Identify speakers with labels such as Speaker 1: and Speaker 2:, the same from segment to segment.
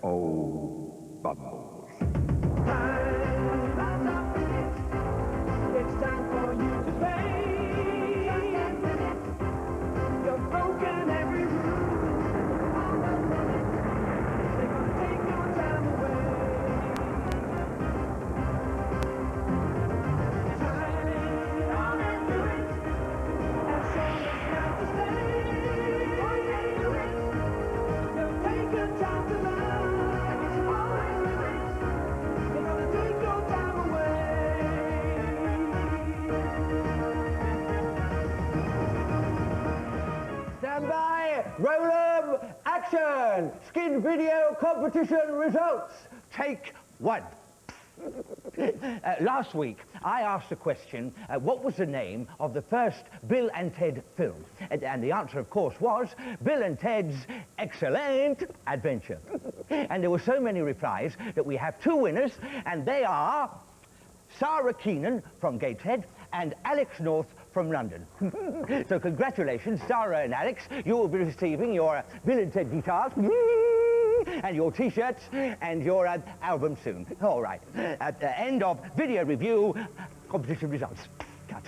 Speaker 1: Oh, bubbles.
Speaker 2: Time runs up minutes. It's time for you to pay. Just 10 minutes. You've broken every rule. All those minutes. They're gonna take your time away. Time it on and do it. And so it's not to stay. Why can't do it? You've taken time to learn. It's always do it. They're gonna take your time away. Stand by, roll 'em, action! Skin video competition results. Take 1. Last week, I asked the question, what was the name of the first Bill and Ted film? And the answer, of course, was Bill and Ted's Excellent Adventure. And there were so many replies that we have 2 winners, and they are Sarah Keenan from Gateshead and Alex North from London. So congratulations, Sarah and Alex. You will be receiving your Bill and Ted guitars and your T-shirts and your album soon. All right. At the end of video review, competition results. Cut.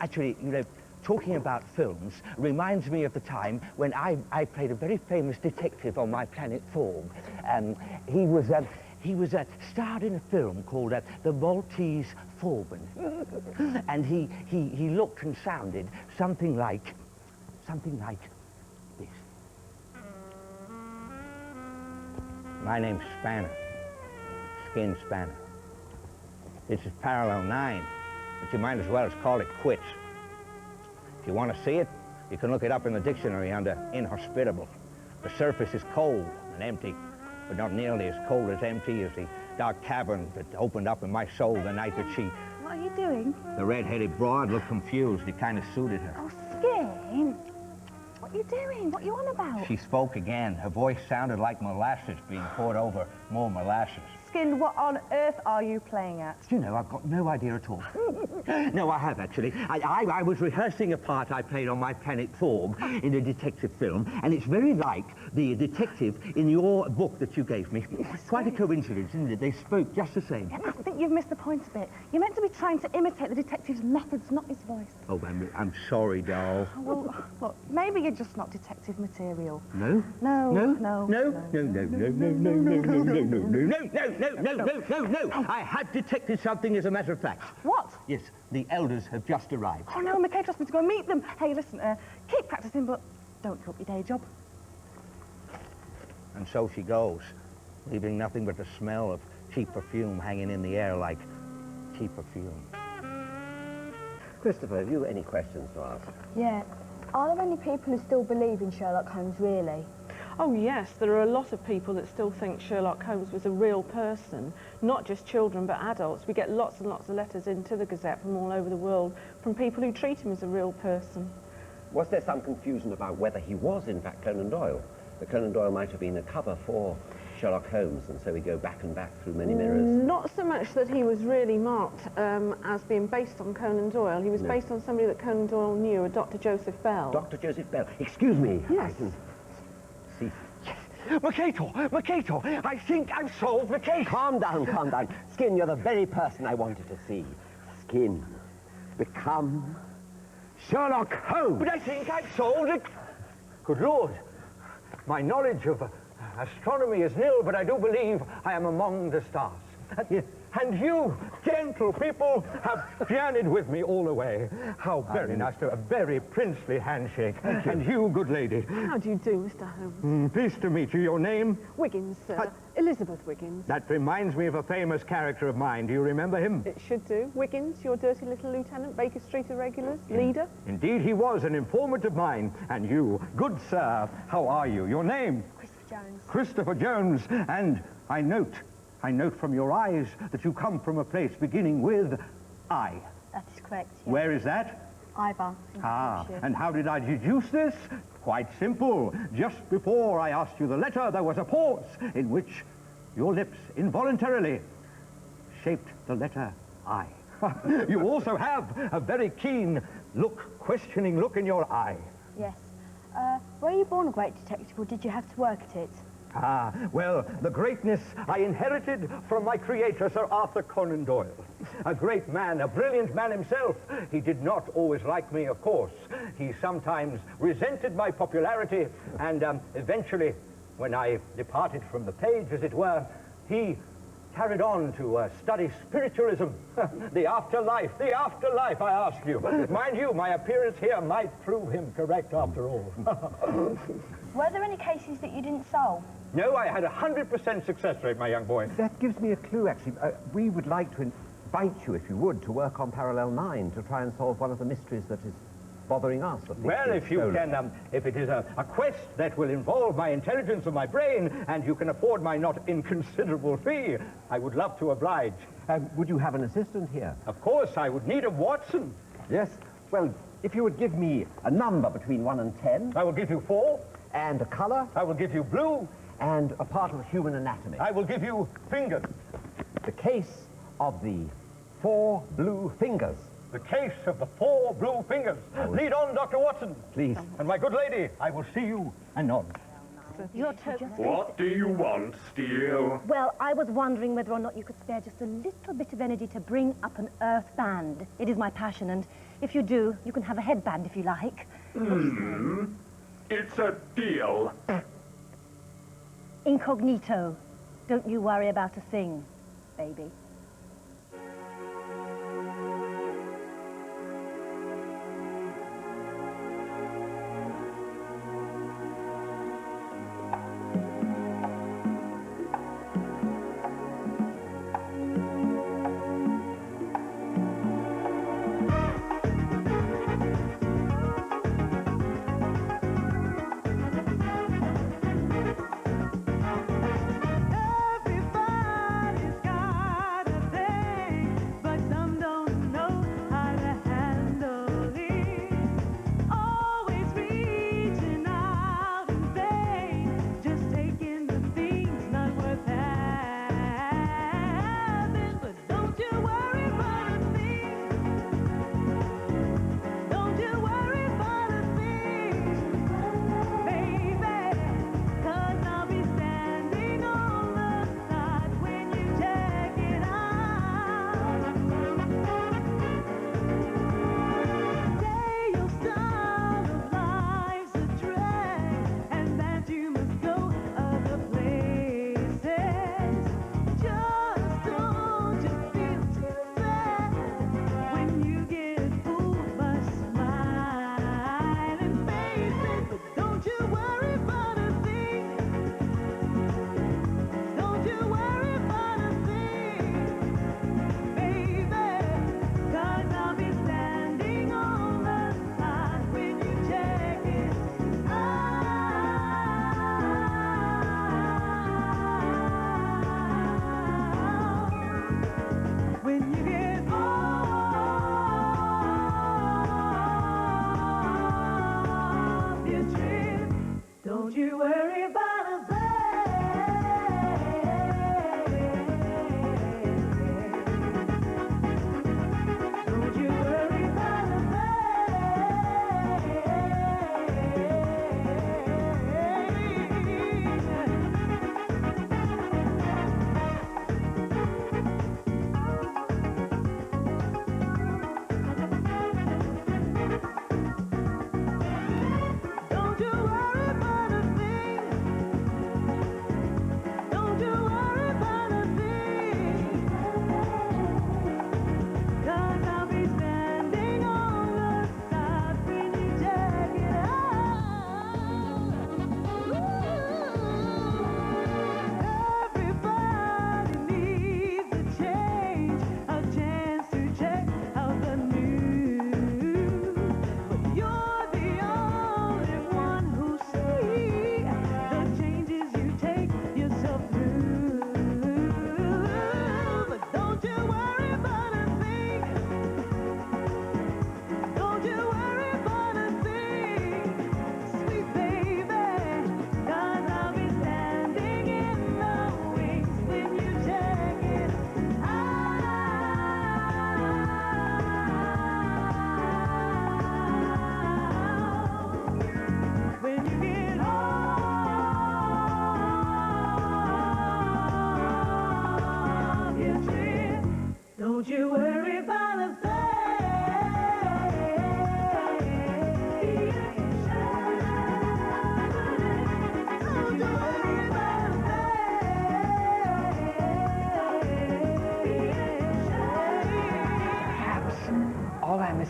Speaker 2: Actually, you know, talking about films reminds me of the time when I played a very famous detective on my planet Form. He was starred in a film called The Maltese Foreman. And he looked and sounded something like this. My name's Spanner, Skin Spanner. This is parallel 9, but you might as well just call it quits. If you want to see it, you can look it up in the dictionary under inhospitable. The surface is cold and empty, but not nearly as cold as empty as the dark cavern that opened up in my soul the night that she...
Speaker 3: What are you doing?
Speaker 1: The red-headed broad looked confused. It kind of suited her.
Speaker 3: Oh, Skin! What are you doing? What are you on about?
Speaker 1: She spoke again. Her voice sounded like molasses being poured over more molasses.
Speaker 3: Skin, what on earth are you playing at?
Speaker 1: Do you know, I've got no idea at all. No, I have, actually. I was rehearsing a part I played on my planet Form in a detective film, and it's very like the detective in your book that you gave me. Quite a coincidence, isn't it? They spoke just the same.
Speaker 3: I think you've missed the point a bit. You're meant to be trying to imitate the detective's methods, not his voice.
Speaker 1: Oh, I'm sorry, doll.
Speaker 3: Oh, well, look, maybe you're just not detective material.
Speaker 1: No?
Speaker 3: No.
Speaker 1: No?
Speaker 3: No.
Speaker 1: No? No, no, no, no, no, no, no, no, no, no. I had detected something, as a matter of fact.
Speaker 3: What?
Speaker 1: Yes, the elders have just arrived.
Speaker 3: Oh, no, McKay asked me to go and meet them. Hey, listen, keep practicing, but don't give up your day job.
Speaker 1: And so she goes, leaving nothing but the smell of cheap perfume hanging in the air like cheap perfume.
Speaker 4: Christopher, have you any questions to ask?
Speaker 5: Yeah. Are there any people who still believe in Sherlock Holmes, really?
Speaker 6: Oh yes, there are a lot of people that still think Sherlock Holmes was a real person, not just children but adults. We get lots and lots of letters into the Gazette from all over the world from people who treat him as a real person.
Speaker 4: Was there some confusion about whether he was in fact Conan Doyle? That Conan Doyle might have been a cover for Sherlock Holmes, and so we go back and back through many mirrors?
Speaker 6: Not so much that he was really marked as being based on Conan Doyle. He was based on somebody that Conan Doyle knew, a Dr. Joseph Bell.
Speaker 4: Dr. Joseph Bell. Excuse me.
Speaker 6: Yes.
Speaker 4: I can see.
Speaker 2: Mercator, I think I've solved the case.
Speaker 4: Calm down, calm down. Skin, you're the very person I wanted to see. Skin, become Sherlock Holmes.
Speaker 2: But I think I've solved it. Good Lord, my knowledge of astronomy is nil, but I do believe I am among the stars. And you, gentle people, have journeyed with me all the way. How very nice to have a very princely handshake. And you, good lady.
Speaker 6: How do you do, Mr. Holmes?
Speaker 2: Pleased to meet you. Your name?
Speaker 6: Wiggins, sir. Elizabeth Wiggins.
Speaker 2: That reminds me of a famous character of mine. Do you remember him?
Speaker 6: It should do. Wiggins, your dirty little lieutenant, Baker Street Irregulars, leader.
Speaker 2: Indeed, he was an informant of mine. And you, good sir, how are you? Your name?
Speaker 5: Christopher Jones.
Speaker 2: Christopher Jones. And I note from your eyes that you come from a place beginning with I.
Speaker 5: That is correct, yeah.
Speaker 2: Where is that?
Speaker 5: Ivor.
Speaker 2: And how did I deduce this? Quite simple. Just before I asked you the letter, there was a pause in which your lips involuntarily shaped the letter I. You also have a very keen look, questioning look in your eye.
Speaker 5: Yes. Were you born a great detective, or did you have to work at it?
Speaker 2: Ah, well, the greatness I inherited from my creator, Sir Arthur Conan Doyle. A great man, a brilliant man himself. He did not always like me, of course. He sometimes resented my popularity, and eventually, when I departed from the page, as it were, he carried on to study spiritualism. The afterlife, I ask you. Mind you, my appearance here might prove him correct after all.
Speaker 5: Were there any cases that you didn't solve?
Speaker 2: No, I had a 100% success rate, my young boy.
Speaker 4: That gives me a clue, actually. We would like to invite you, if you would, to work on Parallel 9 to try and solve one of the mysteries that is bothering us.
Speaker 2: Well, if you can, if it is a quest that will involve my intelligence or my brain, and you can afford my not inconsiderable fee, I would love to oblige.
Speaker 4: Would you have an assistant here?
Speaker 2: Of course, I would need a Watson.
Speaker 4: Yes. Well, if you would give me a number between 1 and 10.
Speaker 2: I will give you 4.
Speaker 4: And a color.
Speaker 2: I will give you blue.
Speaker 4: And a part of human anatomy.
Speaker 2: I will give you fingers.
Speaker 4: The case of the 4 blue fingers.
Speaker 2: The case of the 4 blue fingers. Lead on, Dr. Watson.
Speaker 4: Please.
Speaker 2: And my good lady, I will see you anon.
Speaker 7: What do you want, Steele?
Speaker 8: Well, I was wondering whether or not you could spare just a little bit of energy to bring up an earth band. It is my passion, and if you do, you can have a headband if you like.
Speaker 7: It's a deal.
Speaker 8: Incognito. Don't you worry about a thing, baby.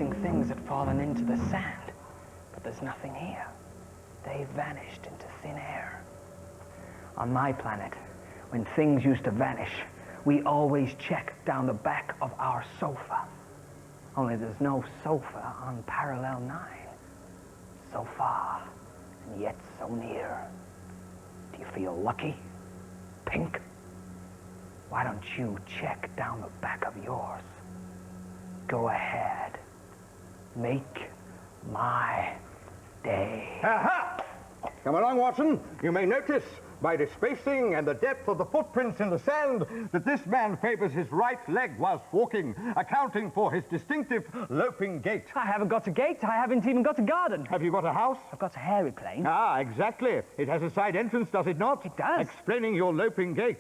Speaker 9: missing things had fallen into the sand. But there's nothing here. They vanished into thin air. On my planet, when things used to vanish, we always check down the back of our sofa. Only there's no sofa on Parallel 9. So far, and yet so near. Do you feel lucky? Pink? Why don't you check down the back of yours? Go ahead. Make my day.
Speaker 2: Aha! Come along, Watson. You may notice by the spacing and the depth of the footprints in the sand that this man favors his right leg whilst walking, accounting for his distinctive loping gait.
Speaker 9: I haven't got a gate. I haven't even got a garden.
Speaker 2: Have you got a house?
Speaker 9: I've got a hairy plane.
Speaker 2: Ah, exactly. It has a side entrance, does it not?
Speaker 9: It does.
Speaker 2: Explaining your loping gait.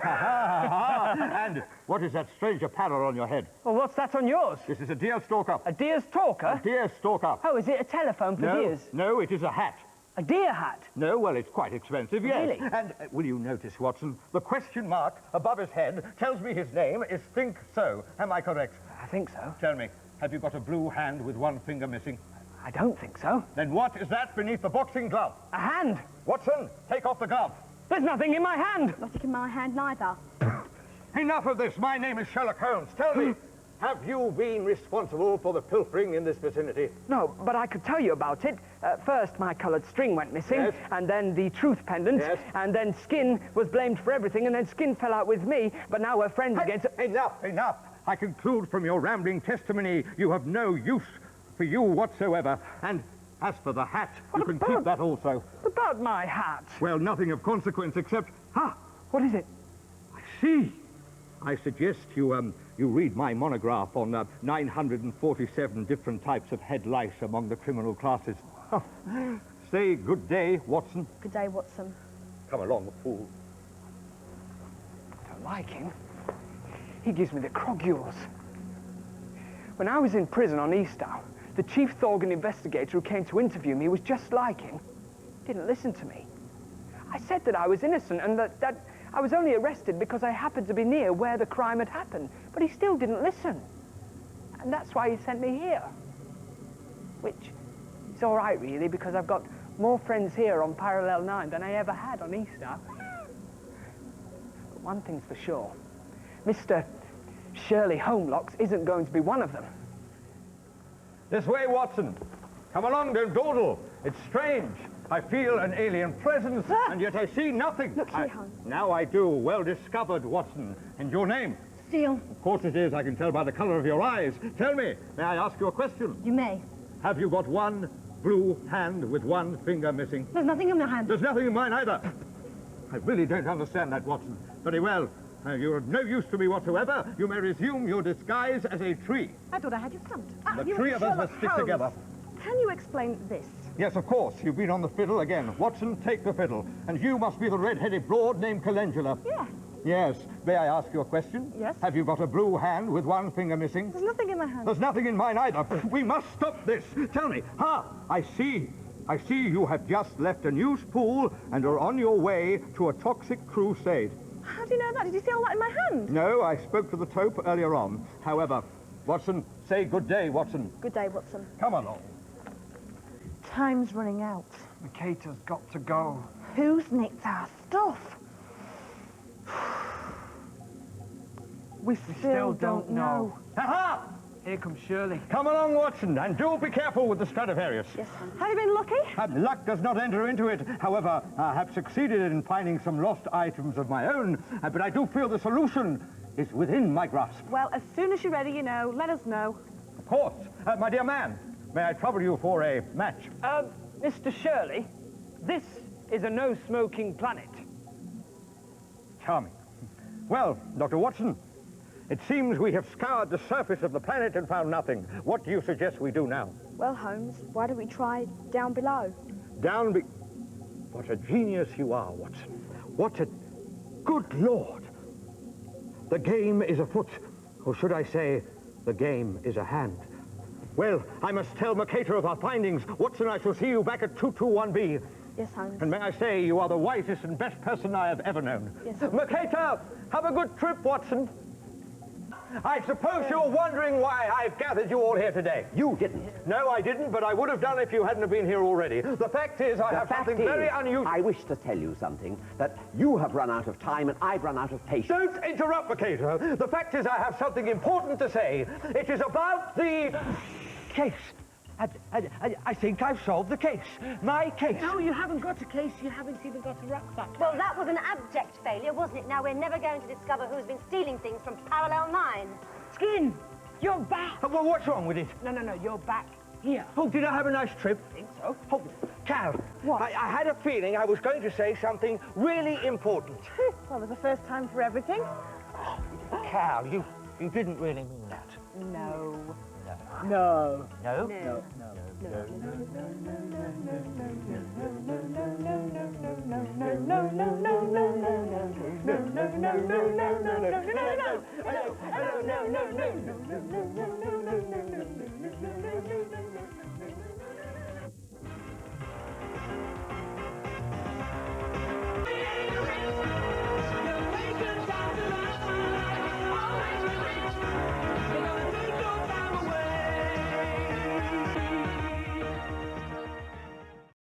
Speaker 2: And what is that strange apparel on your head?
Speaker 9: Well, what's that on yours?
Speaker 2: This is a deer stalker.
Speaker 9: A deer's talker?
Speaker 2: A deer stalker.
Speaker 9: Oh, is it a telephone for deers?
Speaker 2: No, it is a hat.
Speaker 9: A deer hat?
Speaker 2: No, well, it's quite expensive, yes.
Speaker 9: Really?
Speaker 2: And will you notice, Watson, the question mark above his head tells me his name is Think So. Am I correct?
Speaker 9: I think so.
Speaker 2: Tell me, have you got a blue hand with one finger missing?
Speaker 9: I don't think so.
Speaker 2: Then what is that beneath the boxing glove?
Speaker 9: A hand.
Speaker 2: Watson, take off the glove.
Speaker 9: There's nothing in my hand.
Speaker 5: Nothing in my hand neither.
Speaker 2: Enough of this. My name is Sherlock Holmes. Tell me, have you been responsible for the pilfering in this vicinity?
Speaker 9: No, but I could tell you about it. First, my coloured string went missing,
Speaker 2: Yes.
Speaker 9: and then the truth pendant,
Speaker 2: Yes.
Speaker 9: and then Skin was blamed for everything, and then Skin fell out with me, but now we're friends again. So
Speaker 2: Enough. I conclude from your rambling testimony you have no use for you whatsoever. And as for the hat, you can keep that also.
Speaker 9: About my hat.
Speaker 2: Well, nothing of consequence except...
Speaker 9: What is it?
Speaker 2: I see. I suggest you read my monograph on 947 different types of head lice among the criminal classes. Say good day, Watson.
Speaker 5: Good day, Watson.
Speaker 2: Come along, fool.
Speaker 9: I don't like him. He gives me the crogules. When I was in prison on Easter, the chief Thorgan investigator who came to interview me was just like him. Didn't listen to me. I said that I was innocent and that I was only arrested because I happened to be near where the crime had happened. But he still didn't listen. And that's why he sent me here. Which is all right, really, because I've got more friends here on Parallel 9 than I ever had on Easter. But one thing's for sure. Mr. Shirley Holmelocks isn't going to be one of them.
Speaker 2: This way, Watson. Come along, don't dawdle. It's strange. I feel an alien presence, and yet I see nothing.
Speaker 5: Look here, Holmes.
Speaker 2: Now I do. Well discovered, Watson. And your name?
Speaker 5: Steele.
Speaker 2: Of course it is. I can tell by the colour of your eyes. Tell me, may I ask you a question?
Speaker 5: You may.
Speaker 2: Have you got one blue hand with one finger missing?
Speaker 5: There's nothing in my hand.
Speaker 2: There's nothing in mine either. I really don't understand that, Watson. Very well. You're of no use to me whatsoever. You may resume your disguise as a tree.
Speaker 3: I thought I had you stumped.
Speaker 2: The
Speaker 3: You
Speaker 2: three of us
Speaker 3: Sherlock
Speaker 2: must stick
Speaker 3: Holmes.
Speaker 2: together.
Speaker 3: Can you explain this?
Speaker 2: Yes, of course. You've been on the fiddle again. Watson, take the fiddle. And you must be the red-headed broad named Calendula.
Speaker 3: Yeah.
Speaker 2: Yes. May I ask you a question?
Speaker 3: Yes.
Speaker 2: Have you got a blue hand with one finger missing?
Speaker 3: There's nothing in my hand.
Speaker 2: There's nothing in mine either. We must stop this. Tell me. I see. I see you have just left a news pool and are on your way to a toxic crusade.
Speaker 3: How do you know that? Did you see all that in my hand?
Speaker 2: No, I spoke to the tope earlier on. However, Watson, say good day, Watson.
Speaker 5: Good day, Watson.
Speaker 2: Come along.
Speaker 3: Time's running out.
Speaker 9: Makata's got to go.
Speaker 3: Who's nicked our stuff?
Speaker 6: We still don't know.
Speaker 2: Ha-ha!
Speaker 9: Here comes Shirley.
Speaker 2: Come along, Watson, and do be careful with the Stradivarius.
Speaker 5: Yes, Holmes.
Speaker 3: Have you been lucky?
Speaker 2: Luck does not enter into it. However, I have succeeded in finding some lost items of my own, but I do feel the solution is within my grasp.
Speaker 3: Well, as soon as you're ready, let us know.
Speaker 2: Of course. My dear man, may I trouble you for a match?
Speaker 9: Mr. Shirley, this is a no-smoking planet.
Speaker 2: Charming. Well, Dr. Watson, it seems we have scoured the surface of the planet and found nothing. What do you suggest we do now?
Speaker 5: Well, Holmes, why don't we try down below?
Speaker 2: What a genius you are, Watson. What a... Good Lord. The game is afoot. Or should I say, the game is a hand. Well, I must tell Mercator of our findings. Watson, I shall see you back at 221B.
Speaker 5: Yes, Holmes.
Speaker 2: And may I say, you are the wisest and best person I have ever known.
Speaker 5: Yes.
Speaker 2: Mercator, have a good trip, Watson. I suppose you're wondering why I've gathered you all here today.
Speaker 4: You didn't.
Speaker 2: No, I didn't, but I would have done if you hadn't have been here already. The fact is, I have something very unusual.
Speaker 4: I wish to tell you something, that you have run out of time and I've run out of patience.
Speaker 2: Don't interrupt, Mercator. The fact is, I have something important to say. It is about the case. I think I've solved the case. My case.
Speaker 9: No, you haven't got a case. You haven't even got a rucksack.
Speaker 8: Well, that was an abject failure, wasn't it? Now we're never going to discover who's been stealing things from Parallel 9.
Speaker 9: Skin, you're back.
Speaker 2: Well, what's wrong with it?
Speaker 9: No, you're back here.
Speaker 2: Oh, did I have a nice trip?
Speaker 9: I think so.
Speaker 2: Oh, Cal.
Speaker 3: What?
Speaker 2: I had a feeling I was going to say something really important.
Speaker 3: Well, there's a first time for everything.
Speaker 2: Cal, you didn't really mean that.
Speaker 3: No.
Speaker 2: No?